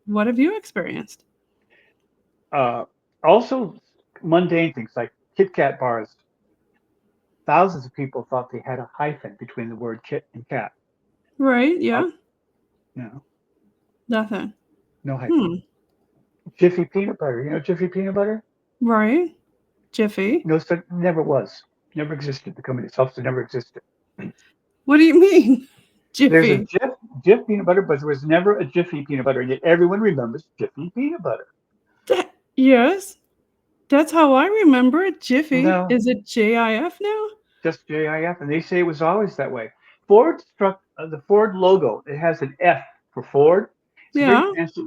what have you experienced? uh, also mundane things like Kit Kat bars. Thousands of people thought they had a hyphen between the word kit and cat. Right. Uh, Yeah. no, Nothing. no hyphen. Hmm. Jiffy peanut butter. You know Jiffy peanut butter? Right. Jiffy. No, so never was. Never existed. The company itself never existed. What do you mean? There's a Jiffy. Jif peanut butter, but there was never a Jiffy peanut butter, and yet everyone remembers Jiffy peanut butter. Yes. That's how I remember it. Jiffy. No, Is it JIF now? just JIF, and they say it was always that way. Ford struck the Ford logo. It has an F for Ford. It's a very Yeah. fancy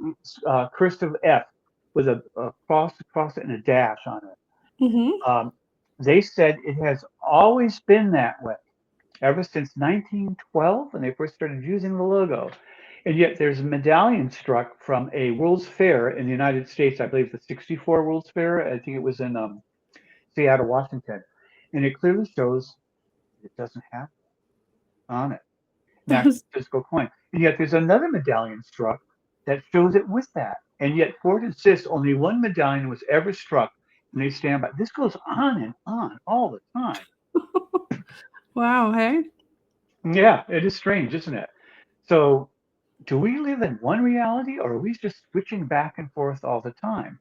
cursive F with a cross across it and a dash on it. Mhm. Um, they said it has always been that way ever since 1912 when they first started using the logo. And yet there's a medallion struck from a World's Fair in the United States. I believe the 64 World's Fair. I think it was in Seattle, Washington. And it clearly shows it doesn't have on it an actual That's physical coin. And yet there's another medallion struck that shows it with that. And yet Ford insists only one medallion was ever struck, and they stand by. This goes on and on all the time. wow, hey? Yeah, it is strange, isn't it? So, do we live in one reality, or are we just switching back and forth all the time?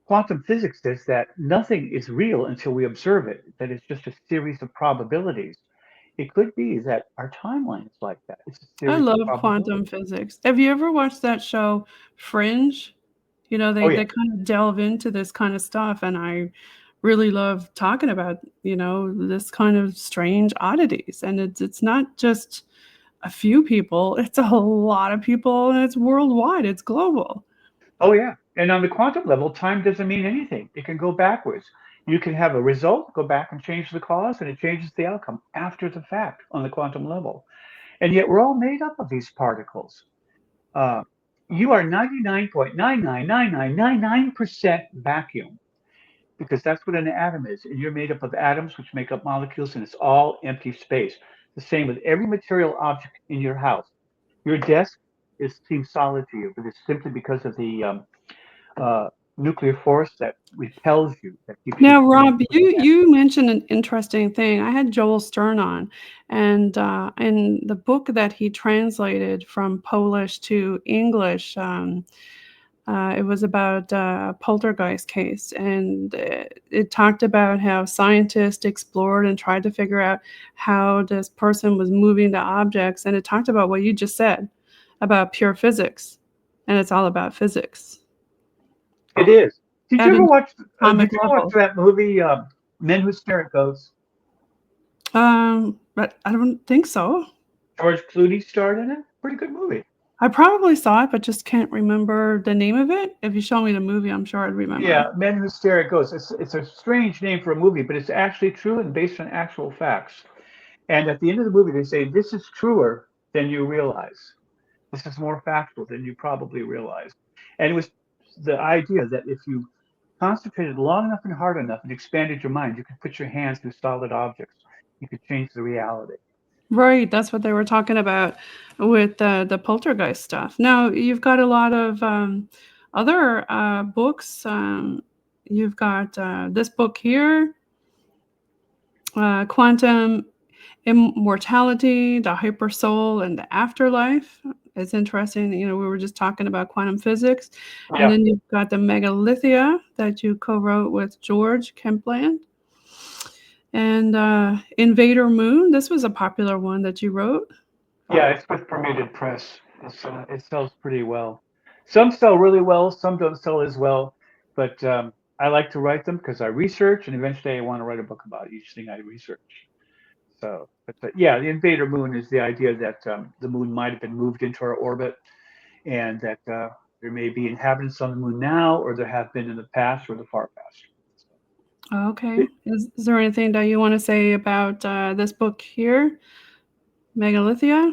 Quantum physics says that nothing is real until we observe it, that it's just a series of probabilities. It could be that our timeline is like that. It's a I series of love quantum probabilities. physics. Have you ever watched that show Fringe? You know, Oh, they yeah. kind of delve into this kind of stuff, and I really love talking about, this kind of strange oddities, and it's not just a few people, it's a lot of people, and it's worldwide, it's global. Oh, yeah. And on the quantum level, time doesn't mean anything. It can go backwards. You can have a result, go back and change the cause, and it changes the outcome after the fact on the quantum level. And yet we're all made up of these particles. Uh, you are 99.999999% vacuum because that's what an atom is. And you're made up of atoms which make up molecules, and it's all empty space. The same with every material object in your house. Your desk seems solid to you, but it's simply because of the uh, nuclear force that repels you, that keeps you Now, from Rob, moving you again. you mentioned an interesting thing. I had Joel Stern on, and in the book that he translated from Polish to English, it was about a poltergeist case, and it talked about how scientists explored and tried to figure out how this person was moving the objects, and it talked about what you just said about pure physics, and it's all about physics It is. Did you at ever an watch? atomic Did you ever watch level. that movie, Men Who Stare at Ghosts? But I don't think so. George Clooney starred in it. Pretty good movie. I probably saw it, but just can't remember the name of it. If you show me the movie, I'm sure I'd remember. Yeah, Men Who Stare at Ghosts. It's a strange name for a movie, but it's actually true and based on actual facts. And at the end of the movie, they say this is truer than you realize. This is more factual than you probably realize. And it was the idea that if you concentrated long enough and hard enough and expanded your mind, you could put your hands through solid objects. You could change the reality. Right, that's what they were talking about with the poltergeist stuff. Now, you've got a lot of other books. You've got this book here, Quantum Immortality, the Hyper Soul, and the Afterlife. It's interesting. We were just talking about quantum physics. And Yeah, then you've got the Megalithia that you co-wrote with George Kempland. And Invader Moon, this was a popular one that you wrote. yeah, it's with Permitted Press. It sells pretty well. Some sell really well, some don't sell as well. But I like to write them because I research, and eventually I want to write a book about each thing I research. So, but yeah, the Invader Moon is the idea that the moon might have been moved into our orbit, and that there may be inhabitants on the moon now, or there have been in the past or the far past. Okay. Is there anything that you want to say about this book here, Megalithia?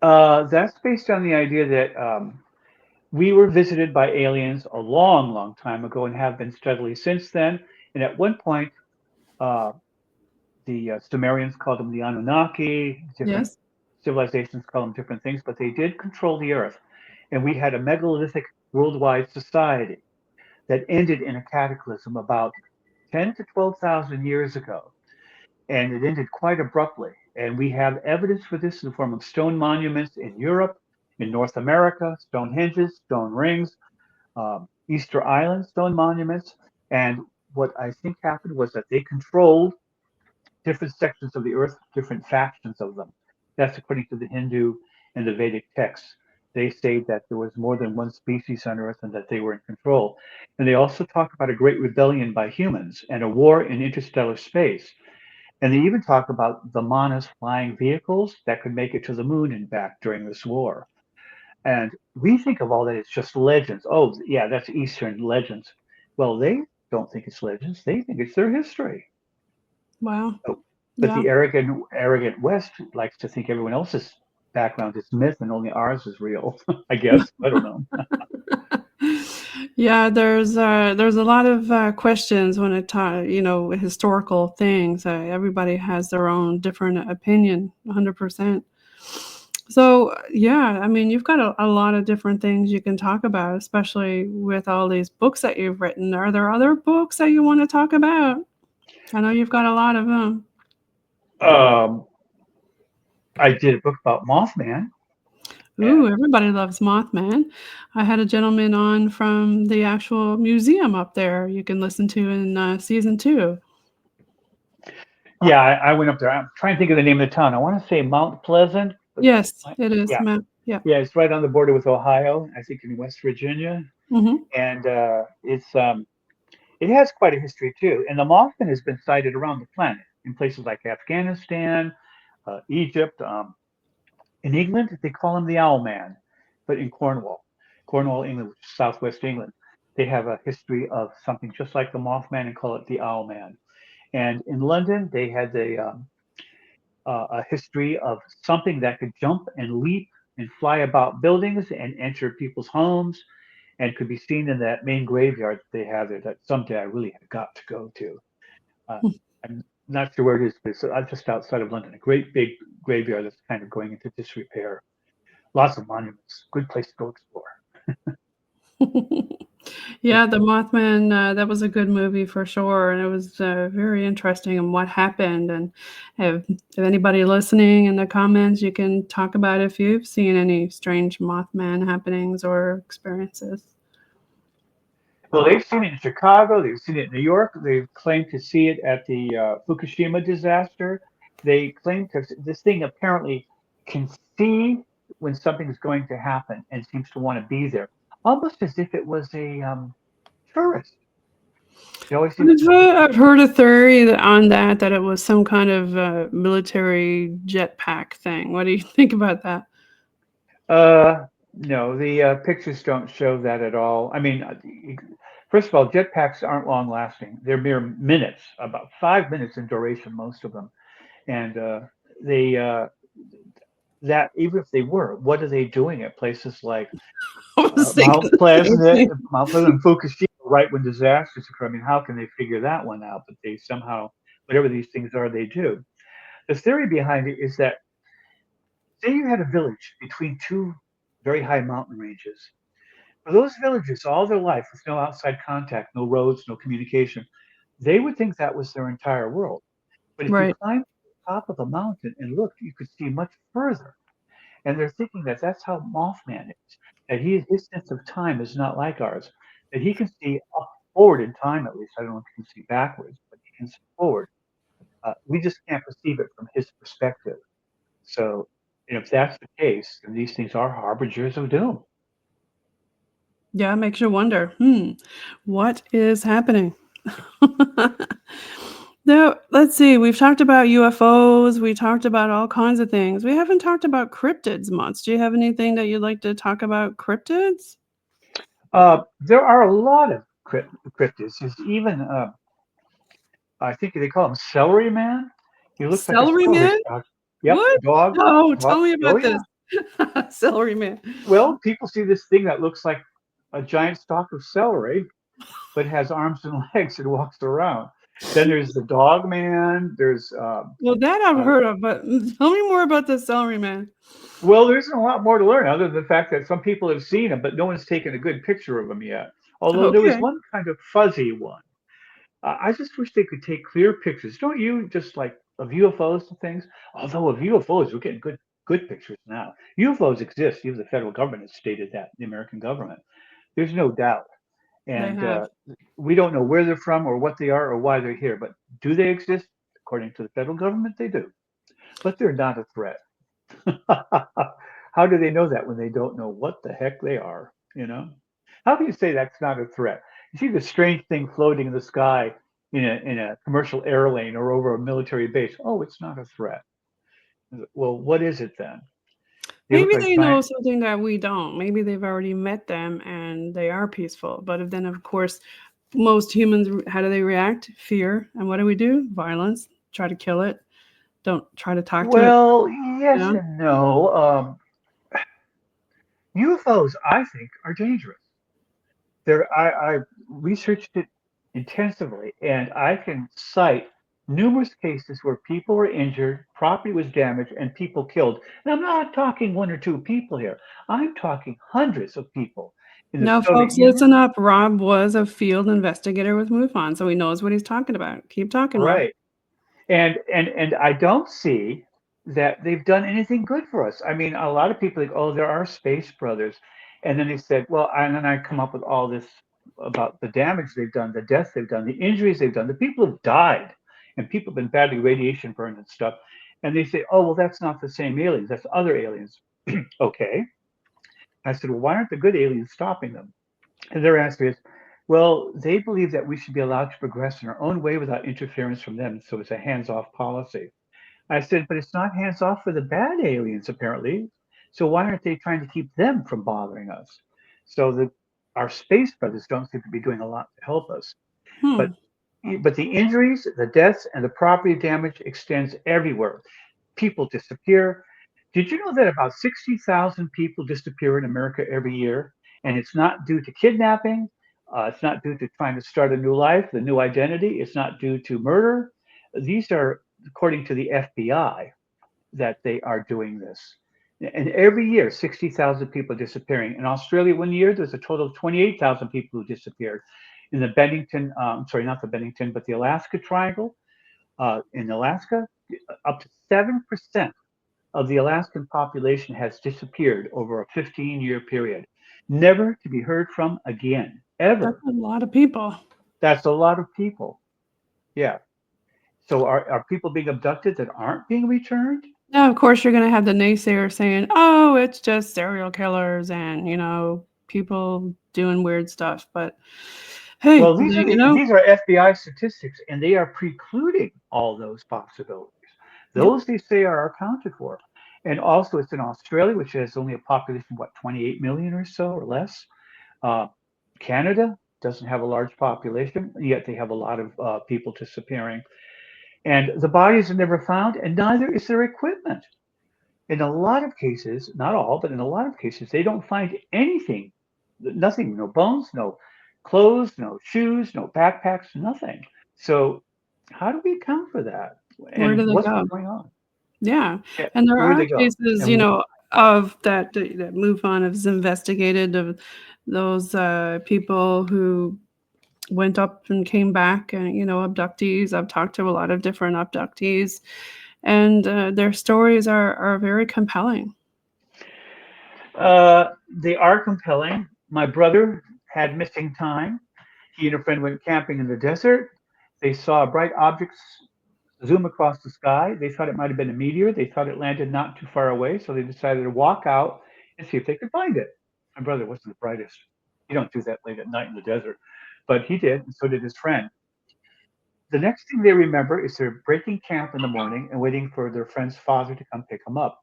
That's based on the idea that we were visited by aliens a long, long time ago and have been steadily since then. And at one point, uh, the Sumerians called them the Anunnaki, different Yes. civilizations call them different things, but they did control the earth. And we had a megalithic worldwide society that ended in a cataclysm about 10 to 12,000 years ago. And it ended quite abruptly. And we have evidence for this in the form of stone monuments in Europe, in North America, stone henges, stone rings, Easter Island stone monuments. And what I think happened was that they controlled different sections of the earth, different factions of them. That's according to the Hindu and the Vedic texts. They say that there was more than one species on earth and that they were in control. And they also talk about a great rebellion by humans and a war in interstellar space. And they even talk about the Manas flying vehicles that could make it to the moon and back during this war. And we think of all that as just legends. Oh, yeah, that's Eastern legends. Well, they don't think it's legends. They think it's their history. Wow. Oh, but Yeah. the arrogant West likes to think everyone else's background is myth and only ours is real. I guess I don't know. Yeah, there's a lot of questions when historical things. Everybody has their own different opinion, 100%. So yeah, I mean, you've got a lot of different things you can talk about, especially with all these books that you've written. Are there other books that you want to talk about? I know you've got a lot of them. Um, I did a book about Mothman. Ooh, everybody loves Mothman. I had a gentleman on from the actual museum up there you can listen to in season 2. Yeah, I went up there. I'm trying to think of the name of the town. I want to say Mount Pleasant, but Yes, it is, yeah, Matt. Yeah. yeah, it's right on the border with Ohio. I think in West Virginia, Mhm. and it has quite a history too. And the Mothman has been sighted around the planet in places like Afghanistan, Egypt. In England, they call him the Owl Man, but in Cornwall, England, which is southwest England, they have a history of something just like the Mothman and call it the Owl Man. And in London, they had a history of something that could jump and leap and fly about buildings and enter people's homes and could be seen in that main graveyard that they have there that someday I really have got to go to. Uh, I'm not sure where it is, but it's just outside of London, a great big graveyard that's kind of going into disrepair. Lots of monuments. Good place to go explore. Yeah, the Mothman, that was a good movie for sure, and it was very interesting in what happened. And if anybody listening in the comments, you can talk about if you've seen any strange Mothman happenings or experiences. Well, they've seen it in Chicago. They've seen it in New York. They've claimed to see it at the Fukushima disaster. They claim to this thing apparently can see when something's going to happen and seems to want to be there, almost as if it was a tourist. It always seems to be. I've heard a theory on that it was some kind of military jetpack thing. What do you think about that? No, the pictures don't show that at all. I mean, first of all, jetpacks aren't long lasting. They're mere minutes, about 5 minutes in duration, most of them. And they that even if they were, what are they doing at places like I was thinking the same thing. Mount Pleasant, and Fukushima, right when disasters occur? I mean, how can they figure that one out? But they somehow, whatever these things are, they do. The theory behind it is that say you had a village between two very high mountain ranges. For those villagers, all their life, with no outside contact, no roads, no communication, they would think that was their entire world. But if you Right. climbed to the top of a mountain and looked, you could see much further. And they're thinking that that's how Mothman is, that his sense of time is not like ours, that he can see up forward in time at least. I don't know if he can see backwards, but he can see forward. We just can't perceive it from his perspective. So, if that's the case, then these things are harbingers of doom. Yeah, it makes you wonder, what is happening? Now, let's see. We've talked about UFOs. We talked about all kinds of things. We haven't talked about cryptids much. Do you have anything that you'd like to talk about cryptids? There are a lot of cryptids. There's even, I think they call him Celery Man. He looks like a Celery celery man? stalk. Yep, What? dog. Oh, Dog. tell me Oh, about yeah. this. Celery man. Well, people see this thing that looks like a giant stalk of celery, but has arms and legs and walks around. Then there's the dog man. There's Well, that I've uh, heard of, but tell me more about the celery man. well, there isn't a lot more to learn other than the fact that some people have seen him, but no one's taken a good picture of him yet. Although there was Okay. one kind of fuzzy one. I just wish they could take clear pictures. Don't you? Just like of UFOs and things. Although of UFOs, we're getting good pictures now. UFOs exist. Even the federal government has stated that. The American government. There's no doubt. They And have. we don't know where they're from or what they are or why they're here. But do they exist? According to the federal government, they do. But they're not a threat. How do they know that when they don't know what the heck they are? How do you say that's not a threat? You see the strange thing floating in the sky. in a commercial airlane or over a military base. Oh, it's not a threat. Well, what is it then? They look Maybe like they know giant. something that we don't. Maybe they've already met them and they are peaceful. But then, of course, most humans, how do they react? Fear. And what do? Violence. Try to kill it. Don't try to talk to it. Well, You yes know? and no. UFOs, I think, are dangerous. I researched it intensively, and I can cite numerous cases where people were injured, property was damaged, and people killed. And I'm not talking one or two people here. I'm talking hundreds of people in the Now, Soviet folks, Union. listen up. Rob was a field investigator with MUFON, so he knows what he's talking about. Keep talking, Rob. Right. And I don't see that they've done anything good for us. I mean, a lot of people think, oh, there are space brothers, and then they said, well, and then I come up with all this about the damage they've done, the deaths they've done, the injuries they've done, the people have died, and people have been badly radiation burned and stuff, and they say, oh, well, that's not the same aliens, that's other aliens. Okay. I said, well, why aren't the good aliens stopping them? And their answer is, well, they believe that we should be allowed to progress in our own way without interference from them. So it's a hands off policy. I said, but it's not hands off for the bad aliens, apparently. So why aren't they trying to keep them from bothering us? So our space brothers don't seem to be doing a lot to help us. But Hmm. but the injuries, the deaths, and the property damage extends everywhere. People disappear. Did you know that about 60,000 people disappear in America every year? And it's not due to kidnapping. It's not due to trying to start a new life, the new identity. It's not due to murder. These are, according to the FBI, that they are doing this. And every year, 60,000 people are disappearing. In Australia, one year, there's a total of 28,000 people who disappeared. In the Bennington, sorry, not the Bennington, but the Alaska Triangle, in Alaska, up to 7% of the Alaskan population has disappeared over a 15-year period, never to be heard from again, That's ever. a lot of people. That's a lot of people. Yeah. So are people being abducted that aren't being returned? Now, of course, you're going to have the naysayer saying, oh, it's just serial killers and, people doing weird stuff. But hey, Well, these are FBI statistics, and they are precluding all those possibilities. yep. Those they say are accounted for, and also it's in Australia, which has only a population of what 28 million or so or less. Uh, Canada doesn't have a large population, yet they have a lot of people disappearing, and the bodies are never found, and neither is their equipment. In a lot of cases, not all, but in a lot of cases, they don't find anything, nothing, no bones, no clothes, no shoes, no backpacks, nothing. So, how do we account for that? Where do And they what's go? been going on? Yeah. Yeah, And there where do are they go? cases, And of that MUFON has investigated of those people who went up and came back and, abductees. I've talked to a lot of different abductees, and their stories are very compelling. they are compelling. My brother had missing time. He and a friend went camping in the desert. They saw bright objects zoom across the sky. They thought it might have been a meteor. They thought it landed not too far away, so they decided to walk out and see if they could find it. My brother wasn't the brightest. You don't do that late at night in the desert, but he did, and so did his friend. The next thing they remember is they're breaking camp in the morning and waiting for their friend's father to come pick them up.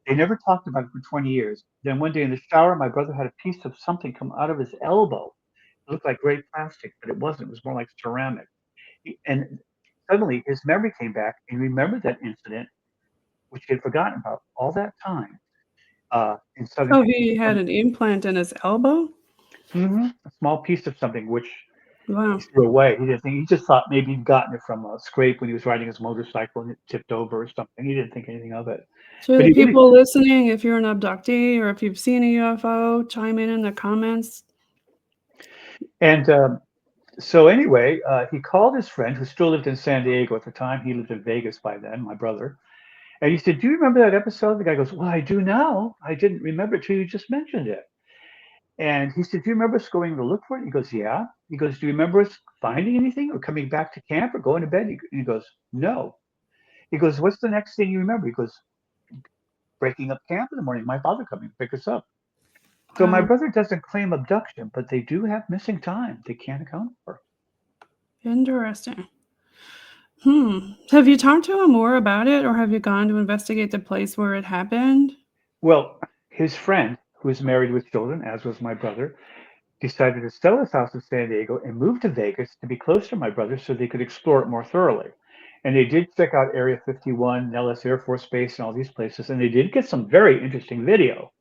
They never talked about it for 20 years. Then one day in the shower, my brother had a piece of something come out of his elbow. It looked like gray plastic, but it wasn't. It was more like ceramic. And suddenly his memory came back and he remembered that incident, which he had forgotten about all that time in Southern So he had California. an implant in his elbow? A small piece of something which he Wow. threw away. He didn't think. He just thought maybe he'd gotten it from a scrape when he was riding his motorcycle and it tipped over or something. He didn't think anything of it. To But the he really people listening, if you're an abductee or if you've seen a UFO, chime in the comments. and so anyway, he called his friend who still lived in San Diego at the time. He lived in Vegas by then, my brother. And he said, "Do you remember that episode?" The guy goes, "Well, I do now. I didn't remember it till you just mentioned it." And he said, "Do you remember us going to look for it?" He goes, "Yeah." He goes, "Do you remember us finding anything or coming back to camp or going to bed?" He goes, "No." He goes, "What's the next thing you remember?" He goes, "Breaking up camp in the morning, my father coming to pick us up." So my Wow. brother doesn't claim abduction, but they do have missing time they can't account for. Interesting. Have you talked to him more about it, or have you gone to investigate the place where it happened? Well, his friend, who is married with children, as was my brother, decided to sell his house in San Diego and move to Vegas to be close to my brother so they could explore it more thoroughly. And they did check out Area 51, Nellis Air Force Base, and all these places, and they did get some very interesting video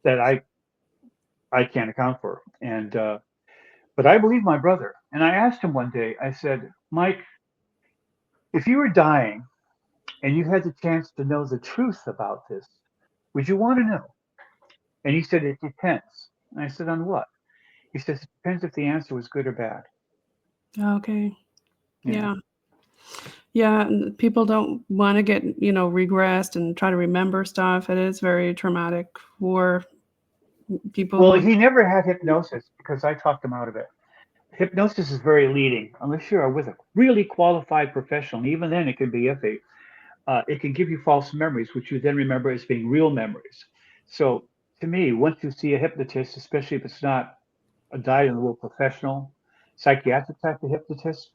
that I can't account for. And but I believe my brother. And I asked him one day. I said, Mike, if you were dying and you had the chance to know the truth about this, would you want to know? And he said, it depends. And I said, on what? He says, it depends if the answer was good or bad. Okay. Yeah. Yeah. Yeah. And people don't want to get, regressed and try to remember stuff. It is very traumatic for people Well, who. he never had hypnosis because I talked him out of it. Hypnosis is very leading, unless you're with a really qualified professional. And even then, it can be iffy. It can give you false memories, which you then remember as being real memories. So, to me, once you see a hypnotist, especially if it's not a dyed-in-the-wool professional, psychiatric type of hypnotist,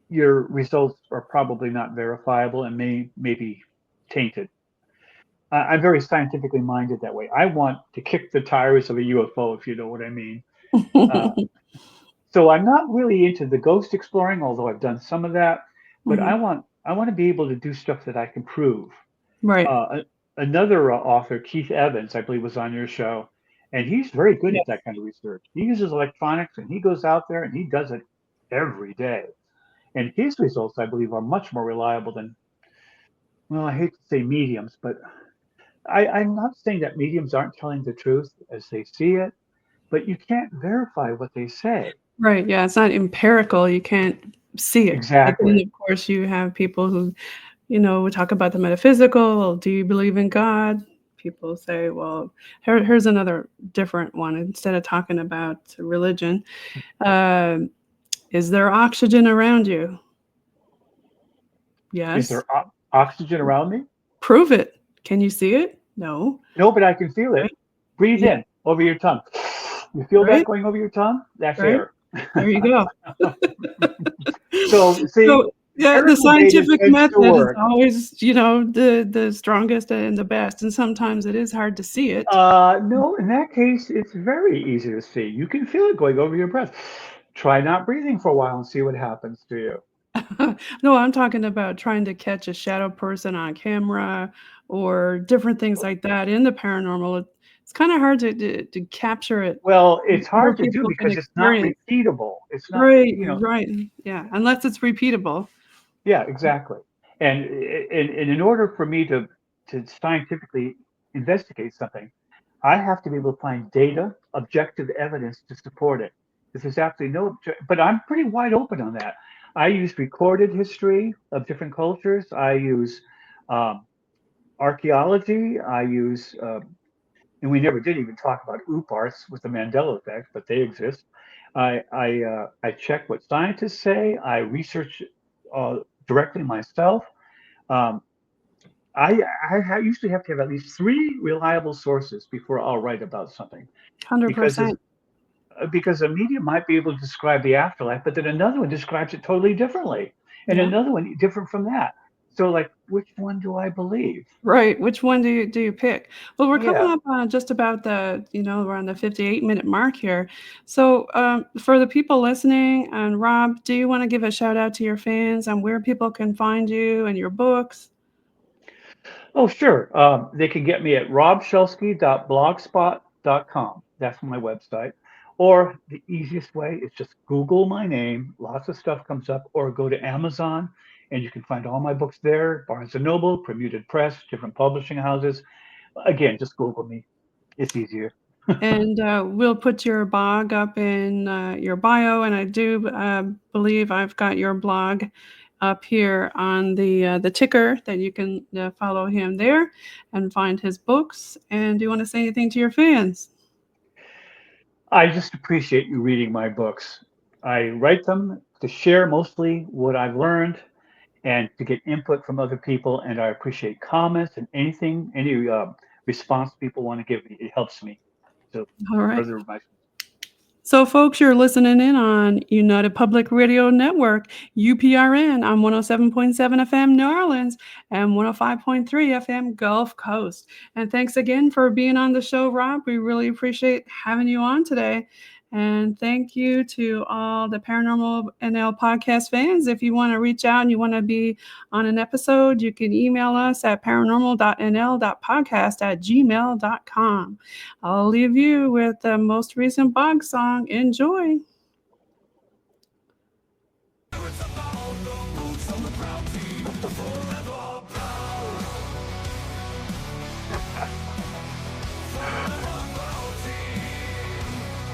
your results are probably not verifiable and may be tainted. I'm very scientifically minded that way. I want to kick the tires of a UFO, if you know what I mean. Uh, so I'm not really into the ghost exploring, although I've done some of that. But Mhm. I want to be able to do stuff that I can prove. Right. Another author, Keith Evans, I believe, was on your show, and he's very good Yeah. at that kind of research. He uses electronics and he goes out there and he does it every day. And his results, I believe, are much more reliable than, well, I hate to say mediums, but I'm not saying that mediums aren't telling the truth as they see it, but you can't verify what they say. Right. Yeah. It's not empirical. You can't see it. But then, Exactly. of course, you have people who, we talk about the metaphysical. Well, do you believe in God? People say, well, here's another different one. Instead of talking about religion, uh, is there oxygen around you? Is Yes. there oxygen around me? Prove it. Can you see it? No. No, but I can feel it. Right? Breathe Yeah. in over your tongue. You feel that Right. going over your tongue? That's Right. air. There you go. So, see, So, yeah, the medical data scientific tends to method is work. always, the strongest and the best, and sometimes it is hard to see it. No, in that case, it's very easy to see. You can feel it going over your breath. Try not breathing for a while and see what happens to you. No, I'm talking about trying to catch a shadow person on camera or different things like that in the paranormal. It's kinda hard to capture it Well, it's where hard to do people can because it's not experience. repeatable. It's not, Right, right, yeah, unless it's repeatable. yeah, exactly. And in order for me to scientifically investigate something, I have to be able to find data, objective evidence to support it. There's absolutely no, but I'm pretty wide open on that. I use recorded history of different cultures. I use um, archaeology. I use, and we never did even talk about OOPARTs with the Mandela effect, but they exist. I check what scientists say. I research uh, directly myself. Um, I usually have to have at least three reliable sources before I'll write about something because 100%. because a medium might be able to describe the afterlife, but then another one describes it totally differently, and Yeah. another one different from that. So, like, which one do I believe? Right, which one do you pick? Well, we're coming Yeah. up on just about we're on the 58-minute mark here. So, for the people listening, and Rob, do you wanna give a shout out to your fans on where people can find you and your books? Oh, sure. They can get me at robshelsky.blogspot.com. That's my website. Or the easiest way is just Google my name. Lots of stuff comes up. Or go to Amazon, and you can find all my books there. Barnes and Noble, Permuted Press, different publishing houses. Again, just Google me. It's easier. And, we'll put your blog up in, your bio, and I do, believe I've got your blog up here on the ticker that you can, follow him there and find his books. And do you wanna say anything to your fans? I just appreciate you reading my books. I write them to share mostly what I've learned and to get input from other people. And I appreciate comments and anything, any response people want to give me. It helps me to Alright. further my So, folks, you're listening in on United Public Radio Network, UPRN, on 107.7 FM New Orleans and 105.3 FM Gulf Coast. And thanks again for being on the show, Rob. We really appreciate having you on today. And thank you to all the Paranormal NL Podcast fans. If you want to reach out and you want to be on an episode, you can email us at paranormal.nl.podcast@gmail.com. I'll leave you with the most recent Bog song. Enjoy.